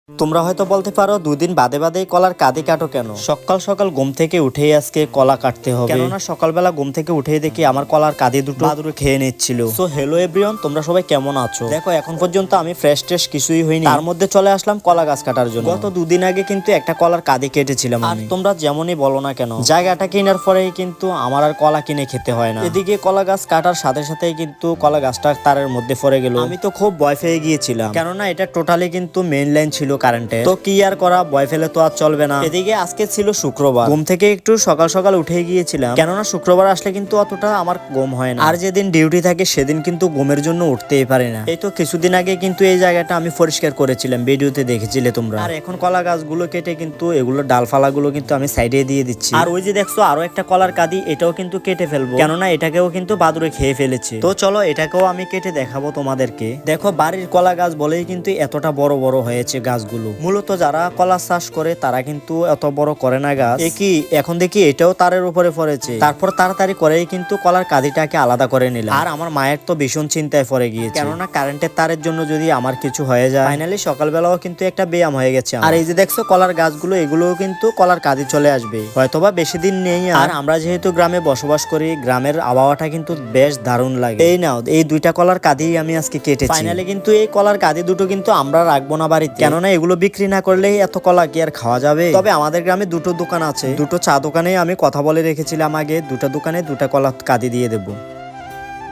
তোমরা হয়তো বলতে পারো দুদিন বাদে বাদে কলার কাঁদি কাটো কেন? সকাল সকাল ঘুম থেকে উঠেই আজকে কলা কাটতে হবে, কেননা সকালবেলা ঘুম থেকে উঠেই দেখি আমার কলার কাঁদি দুটো বাদুড়ে খেয়ে নিচ্ছিল। সো হ্যালো এভরিওয়ান, তোমরা সবাই কেমন আছো? দেখো এখন পর্যন্ত আমি ফ্রেশ ট্রেশ কিছুই হইনি, তার মধ্যে চলে আসলাম কলা গাছ কাটার জন্য। গত দুদিন আগে কিন্তু একটা কলার কাঁদি কেটেছিলাম। আর তোমরা যেমনই বলো না কেন, জায়গাটা কেনার পরেই কিন্তু আমার আর কলা কিনে খেতে হয় না। এদিকে কলা গাছ কাটার সাথে সাথেই কিন্তু কলা গাছটা তারের মধ্যে পড়ে গেল। আমি তো খুব ভয় পেয়ে গিয়েছিলাম, কেননা এটা টোটালি কিন্তু মেইন লাইন ছিল কারেন্টের। তো কি আর করা, ভয় ফেলে তো আর চলবে না। এদিকে আজকে ছিল শুক্রবার, ঘুম থেকে একটু সকাল সকাল উঠে গিয়েছিলাম, কেননা শুক্রবার আসলে কিন্তু অতটা আমার ঘুম হয় না। আর যেদিন ডিউটি থাকে সেদিন কিন্তু ঘুমের জন্য উঠতেই পারি না। এই তো কিছুদিন আগে কিন্তু এই জায়গাটা আমি পরিষ্কার করেছিলাম, ভিডিওতে দেখেছিলে তোমরা। আর এখন কলা গাছগুলো কেটে কিন্তু এগুলো ডালফালাগুলো কিন্তু আমি সাইডে দিয়ে দিচ্ছি। আর ওই যে দেখছো আরো একটা কলার কাঁদি, এটাও কিন্তু কেটে ফেলবো, কেননা এটাকেও কিন্তু বাদুড়ে খেয়ে ফেলেছে। তো চলো এটাকেও আমি কেটে দেখাবো তোমাদেরকে। দেখো বাড়ির কলা গাছ বলেই কিন্তু এতটা বড় বড় হয়েছে গাছগুলো। মূলত যারা কলা চাষ করে তারা কিন্তু এত বড় করে না গাছ। কি এখন দেখি এটাও তারের উপরে পড়েছে। তারপর তাড়াতাড়ি করেই কিন্তু কলার কাঁদিটাকে আলাদা করে নিলাম। আর আমার মায়ের তো ভীষণ চিন্তায় পড়ে গিয়েছে, কেননা কারেন্টের তারের জন্য যদি আমার কিছু হয়ে যায়। ফাইনালি সকালবেলাও কিন্তু একটা ব্যায়াম হয়ে গেছে। আর এই যে দেখছো কলার গাছগুলো, এগুলোও কিন্তু কলার কাঁদি চলে আসবে, হয়তোবা বেশি দিন নেই। আর আমরা যেহেতু গ্রামে বসবাস করি, গ্রামের আবহাওয়াটা কিন্তু বেশ দারুণ লাগে। এই নাও, এই দুইটা কলার কাঁদি আমি আজকে কেটেছি। ফাইনালি কিন্তু এই কলার কাঁদি দুটো কিন্তু আমরা রাখবো না বাড়িতে, কেননা এগুলো বিক্রি না করলেই এত কলা কি আর খাওয়া যাবে। তবে আমাদের গ্রামে দুটো দোকান আছে, দুটো চা দোকানে আমি কথা বলে রেখেছিলাম আগে, দুটো দোকানে দুটা কলা কাঁদি দিয়ে দেবো।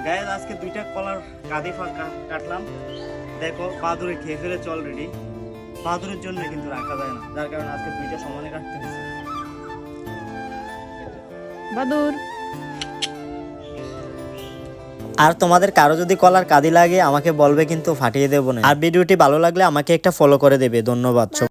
গাইস আজকে দুইটা কলার কাঁদি কাটলাম। দেখো বাদুড়ে খেয়ে ফেলেছে অলরেডি। বাদুড়ের জন্য কিন্তু রাখা যায় না, যার কারণে আজকে দুইটা সমানে কাটতে হয়েছে। বাদুর। আর তোমাদের কারো যদি কলার কাঁদি লাগে আমাকে বলবে, কিন্তু ফাটিয়ে দেবো না। আর ভিডিওটি ভালো লাগলে আমাকে একটা ফলো করে দেবে। ধন্যবাদ।